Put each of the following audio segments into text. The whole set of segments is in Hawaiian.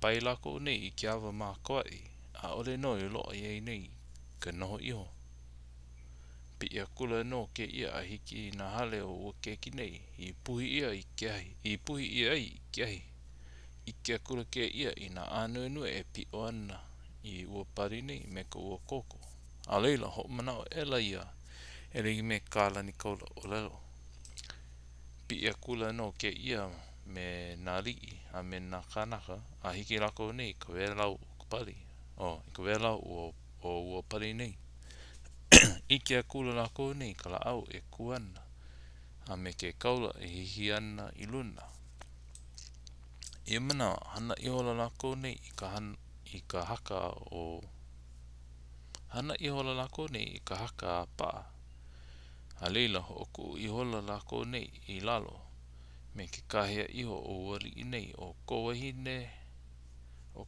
pai lako nei I ke awa mā koai, a ole no I loa iei nei, ka noho iho. Pi ia kula no ke ia a hiki na hale o ua keki nei, I puhi ia I ke ahi, I puhi ia ai I ke ahi. I ke kula ke ia I na ānuenue e pi o ana I ua pari nei me ka ua koko. A leila ho manao ela ia, e rei me kālani kaula o lelo. Pi ia kula no ke ia me nā rii a me nā kānaka a hiki lako nei ka wēlau o ka pari. I ka wēlau o ua pari nei. I ke kula lako nei ka la au e kuana. A me ke kaula e hihi ana I luna. Ia mana hana I hola lako nei I ka haka o hana I hola lako nei I ka haka a paa. A leila ho oku I hola lako nei I lalo. Me ke kahea iho o wari nei o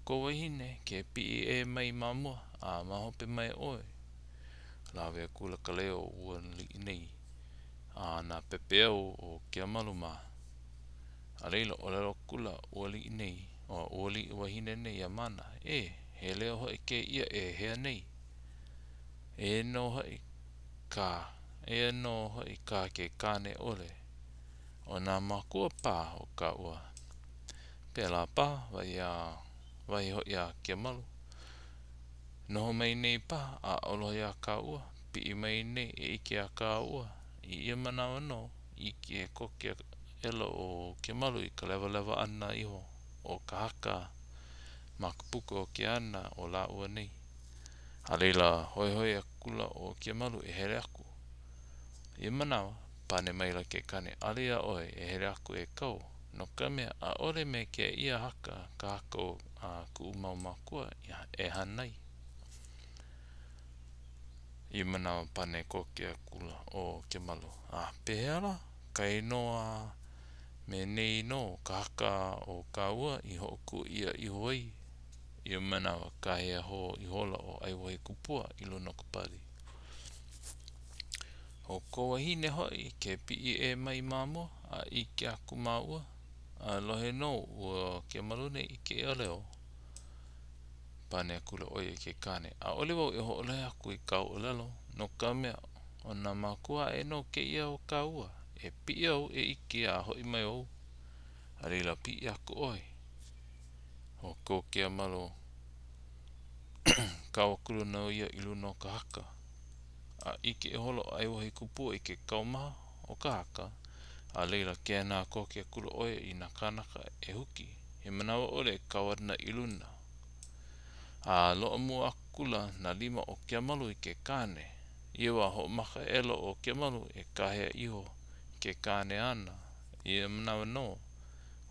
kowahine ke pi e mai mamua a mahope mai oe. Lawe kula ka leo ua li nei a na pepeo o kia maluma. A leila o lelo kula ua li nei o ua li wahine nei a mana. He leo hoi ke ia e hea nei. E no hoi ka ke kane ole. O nā makua pā o ka ua. Pēlā pā vai hoi a kia malu. Noho mai nei pā a olohi a ka ua. Pi I mai nei e ike a ka ua. I ia manawa no I ke kokia elo o kia malu I ka lewa ana iho o ka haka makapuku o ke ana o la ua nei. A leila hoi a kula o kia malu e here aku. Ia manawa, pane maila ke kane alia oe e here aku e kau. No ka mea a ore me ke ia haka ka haka o ku umau makua e hanai. Ia manawa pane kokia kula o kia malu. Pehera, kai noa me nei no ka haka o ka ua I hoku ia I hoi. Ia manawa ka hea ho I hola o aiwahi kupua I luna ka pari. O kowahine hoi ke pi e mai mamua a I ke aku maua. A lohe no ua ke malune I ke aleo. Pane akula oia ke kane. A ole wau e ho ole aku I kau o lelo. No ka mea o nā makua e no ke ia o ka ua. E pi au e ike a hoi mai au. A reila pi aku oi. O ko ke malo kau akulu na ia I luna o ka haka. A ike e holo ai wahi kupua I ke kaumaha o ka haka. A leila ke nā ko ke akulu oi I nā kanaka e huki. He manawa ole kawarna I luna. A loa mua akula na lima o kia malu I ke kane. Iwa ho maka elo o kia malu e kahea iho ke kane ana. Ia manawa no.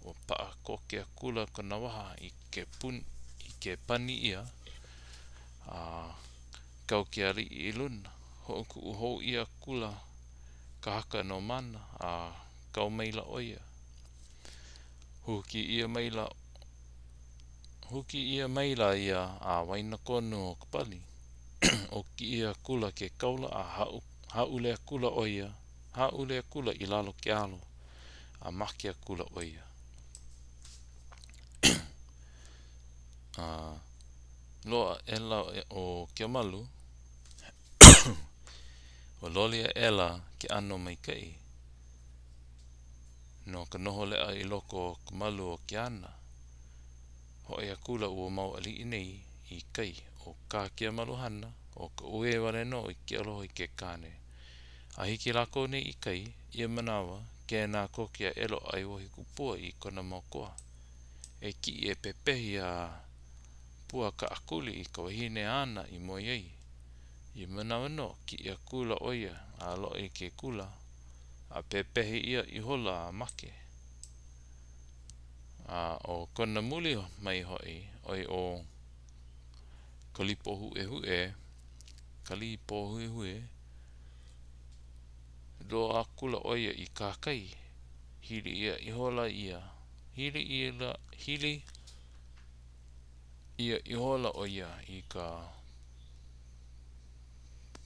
O paa ko ke akula kana waha I ke pani ia. Kau ke ari I luna. Hoku uho ia kula ka haka no mana. Kau maila oia. Huki ia maila ia a waina konu o ka pali. O ki ia kula ke kaula a haule kula oia. Haule kula I lalo ke alo. A maki kula oia. Loa ela o kia malu. O lolia ela ke ano mai kai. No ka noho lea I loko o ka malu o ke ana. Hoi a kula ua mau ali nei I kai. O ka kia malu hana. O ka ue wale no I ke aloho I ke kane. A hiki lako nei I kai. Ia manawa ke nā kokia elo ai wahi kupua I kona mokoa. E ki e pepehi a pua ka akuli I ka wahine ana I moi ei. Ia manawa no ki ia kula oia a lo I ke kula. A pepehi ia I hola a make. O kona muli mai hoi. Oi o kalipo hue. Do a kula oia I kākai. Hili ia I hola ia. Hili ia I hola oia I ka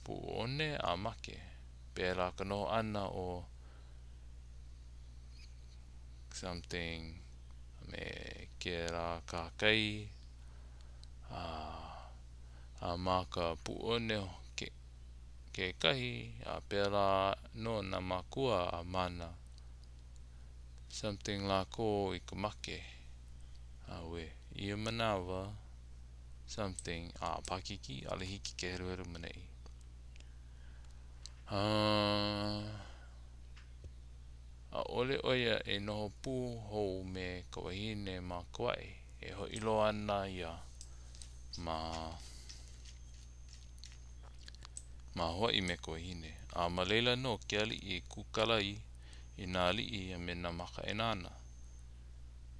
puone a make. Pēra ka noho ana o something me ke rā kākai, mā ka puone ke kahi, pēra no nā makua mana. Something la ko I ka make. We, ia manawa, something, pakiki, ale hiki ke heruheru manei. A ole oia e noho pū hou me ka wahine ma Kauai e ho ilo ana ia ma hoi me ka wahine. Ma leila no ke ali I kukala I nā li a me nā maka e nāna.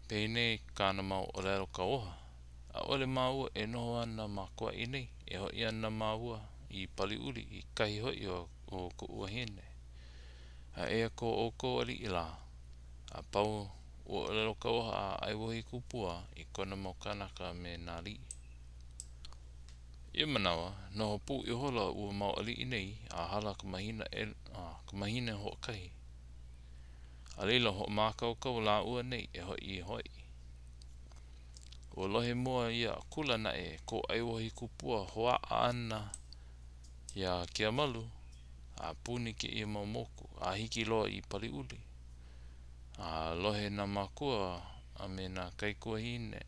Pēne kāna mau o lero ka oha. A ole maua e noho ana ma Kauai nei e hoi ana maua I paliuli I kahi hoi o ko wahine. Ea ko o ko ali ila. Pau o lero ka oha ai wohi kupua I kona mau kanaka me nā li. Ia manawa, noho pū I hola ua mau ali nei hala ka mahina ho kai. A leila ho mākau kau la ua nei e hoi. O lohe mua ia kula na e ko ai wohi kupua hoa ana ia kia malu puni ke ia mau moku hiki loa I paliuli. Lohe na makua me na kaikuahine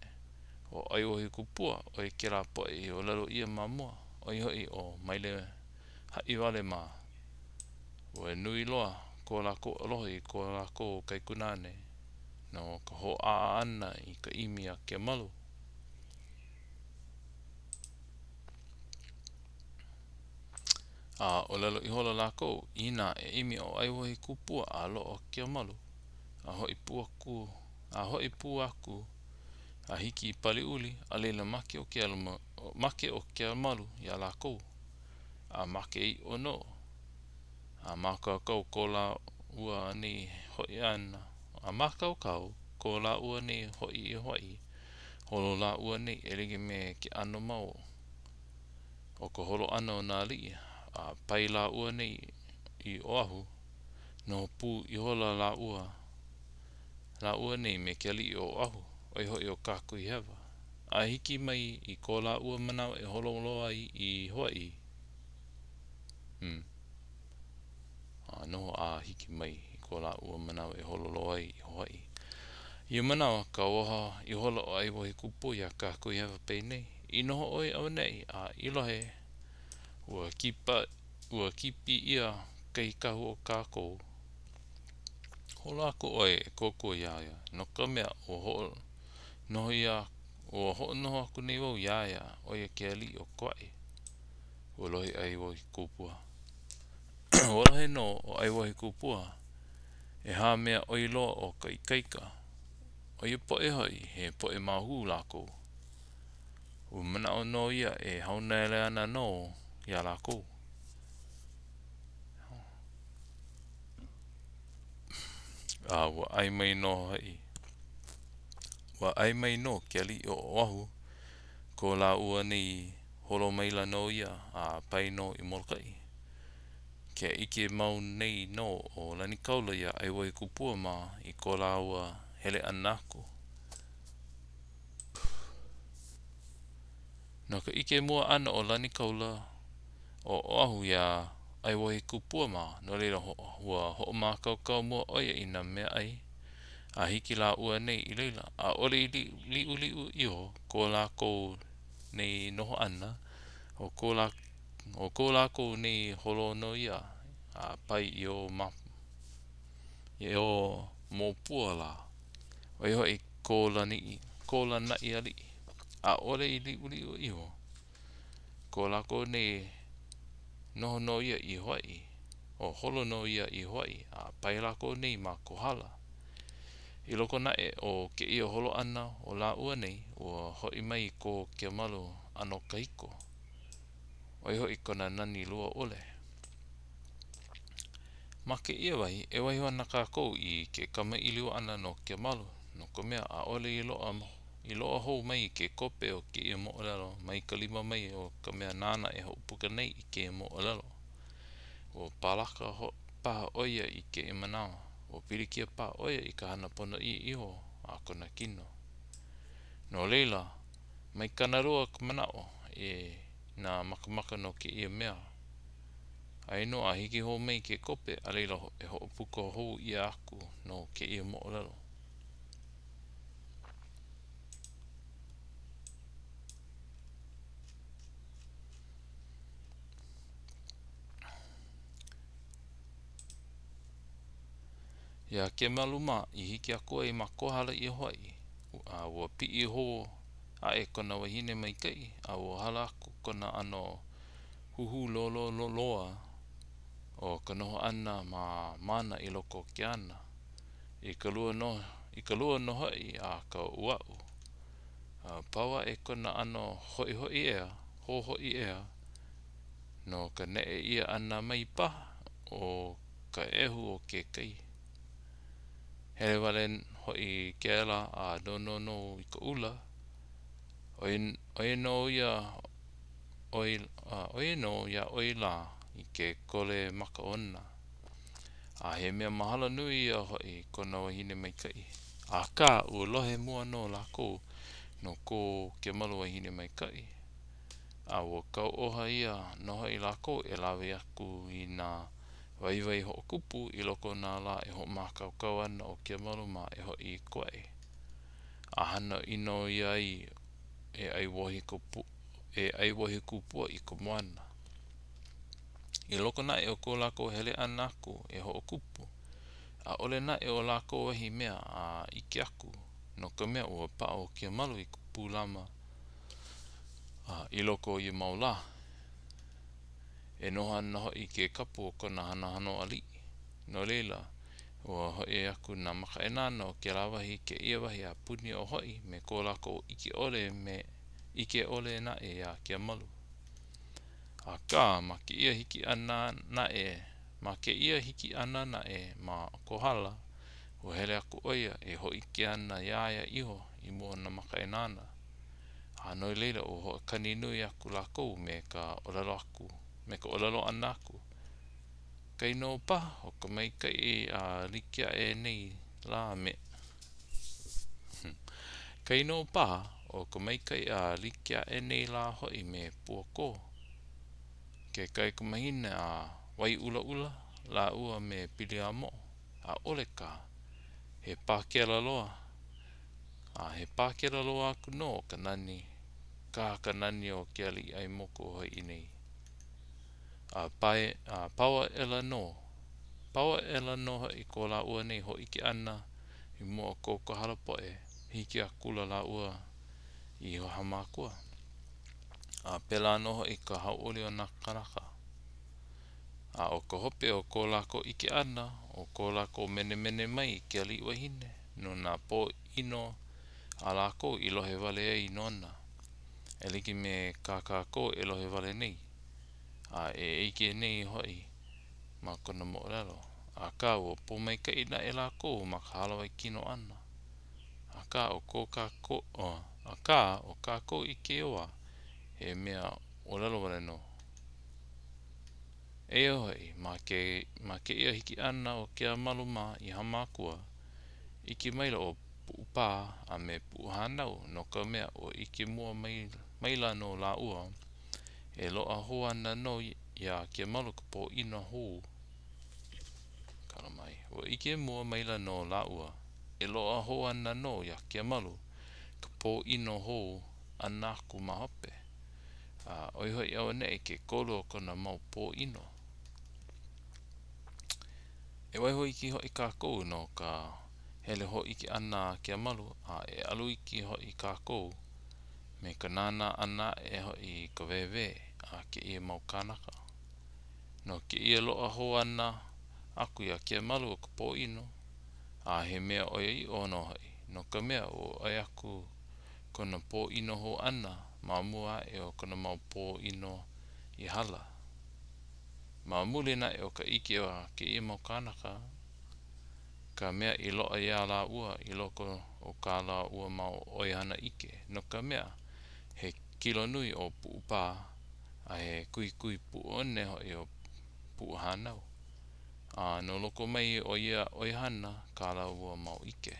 o ai wohi kupua o ke la poe o lalo ia mamua o hoi o maile hai wale ma o nui loa ko la ko alohi ko la ko kaikunane no ka ho ana I ka imi a ke malu. O lalo I hola la ko ina e imi o ai wohi kupua lo o ke malu hoi pu aku hiki I paliuli a leila make o ke malu ia la ko make I ono makau kau ko la ua ni hoi ana makau kau ko la ua ni hoi holo la ua ni elege me ke ano mau o ko holo ano na li pai la ua ni I oahu no pu I hola la ua ni me ke li o ahu hoi o kaku I hewa hiki mai I ko la ua manao e holo loa I hoi no hiki mai I ko la ua manao e holo loa I hoi ia manawa ka oha I hola o ai wohi kupu ia kaku I hewa pei nei I noho oi au nei I lohe ua kipi ia kei kahu o kākou hola ako oi koko ia no ka mea o ho noho ia o ho noho aku nei wau ia oia ke ali o Kauai o lohe ai wohi kupua o lohe no o ai wohi kupua e mea oi loa o ka ikaika oia poe hoi he poe mahu lako manao no ia e hauna ele ana no ia lako wa ai mai no hai wa ai mai no ke ali o oahu ko la ua ni holo mai la no ia pai no I Molokai ke ike mau nei no o lani kaula ia ai wohi kupua ma I ko la ua hele ana aku no ka ike mua ana o lani kaula o oahu ia ai wohi kupua ma no leila hua ho mākau kau mua oia I nā mea ai hiki la ua nei I leila ole I liu iho ko la ko nei noho ana o ko la ko nei holo no ia pai I o mopua la o hoi ko lana I ali ole I liu iho ko la ko nei noho no ia I hoi o holo no ia I hoi pai la ko nei ma kohala I loko na o ke ia holo ana o la ua nei o hoi mai ko ke malu ano kahiko o hoi kona nani lua ole ma ke ia wahi e wahi wana kākou I ke kama iliu ana no ke malu no ka mea ole I loa hou mai ke kope o ke ia mo'olelo mai ka lima mai o ka mea nana e haupuka nei I ke mo'olelo o palaka paha oia I ke manao o pirikia pa oia I ka hana pono I iho kona kino. No leila, mai kanarua ka manao e nā makamaka no ke ia mea. Ai no a hiki ho mai ke kope a leila e ho puko hou ia aku no ke ia mo'olelo. Ia ke maluma I hiki a koe I ma kohala I hoi a ua pi ho a e kona wahine mai kai a ua hala aku kona ano huhu loa o ka noho ana ma mana I loko ke ana I ka lua no hoi a ka uau paua e kona ano hoi ea ho hoi ea no ka nee ia ana mai paha o ka ehu o ke kai hele wale hoi ke ala a no I ka ula oe no ia oi la I ke kole maka ona a he mea mahala nui ia hoi kona wahine mai kai a ka ua lohe mua no lako no ko ke malu wahine mai kai a ua kau oha ia no hoi lako e lawe aku I nā waiwai ho kupu I loko nā la e ho mākaukau ana o ke malu ma e hoi I koe a hana ino ia e ai wohi kupua I ka moana I loko na e o ko lako hele ana aku e ho kupu a ole na e o lako wahi mea a ike aku no ka mea ua pa o ke malu I kupu lama I loko I maula e noha na hoi ke kapu o kona hana hano ali no leila ua hoi aku na maka e nana o ke lawahi ke ia wahi a puni o hoi me ko lako ike ole na e a ke malu a ka ma ke ia hiki ana na e ma kohala ua hele aku oia e hoi ke ana iaia iho I mua na maka e nana a no leila ua hoa kani nui aku lako me ka olelo ana aku kai no paha o ka mai kai a likia e nei la me kai no paha o ka mai kai a likia e nei la hoi me puako ke kai ka mahina a wai ula la ua me pili a mo a ole ka he pākela loa a he pākela loa aku no ka nani o ke ali ai moko hoi I nei a paua ela no hoi ko la ua nei hoi ke ana I mua ko ka halapoe hiki a kula la ua I ho hamakua a pela no hoi ka hauoli o na kanaka a o ka hope o ko lako ike ana o ko lako mene mai ke ali wahine no na po ino a lako I lohe wale ai nona e liki me kakako e lohe wale nei a e eike nei hoi ma kona mo'olelo a ka ua po mai ka ina e lako ma ka halawai kino ana a ka o kako ike oa he mea olelo wale no e hoi ma ke ia hiki ana o ke maluma I hamakua iki maila o puupa a me puuhanau no ka mea o iki mua maila no la ua e loa ho ana no ia ke malu ka po ino ho kalamai o ike mua maila no la ua e loa ho ana no ia ke malu ka po ino ho ana aku mahope oi hoi au ne ke kolo kona mau po ino e wai hoi ki hoi kako no ka hele hoi ki ana ke malu e alu iki hoi kako me ka nana ana e hoi ka wewe a ke ia mau kanaka no ke ia loa ho ana aku ia ke malu o ka po ino a he mea oia I ono hoi no ka mea o ai aku kona po ino ho ana ma mua e o kona mau po ino I hala ma muli na e o ka ike a ke ia mau kanaka ka mea I loa ia la ua I loko o ka la ua mau oihana ike no ka mea he kilo nui o puupa a he kui pu one hoi o puuhanau no loko mai o ia oihana ka la ua mau ike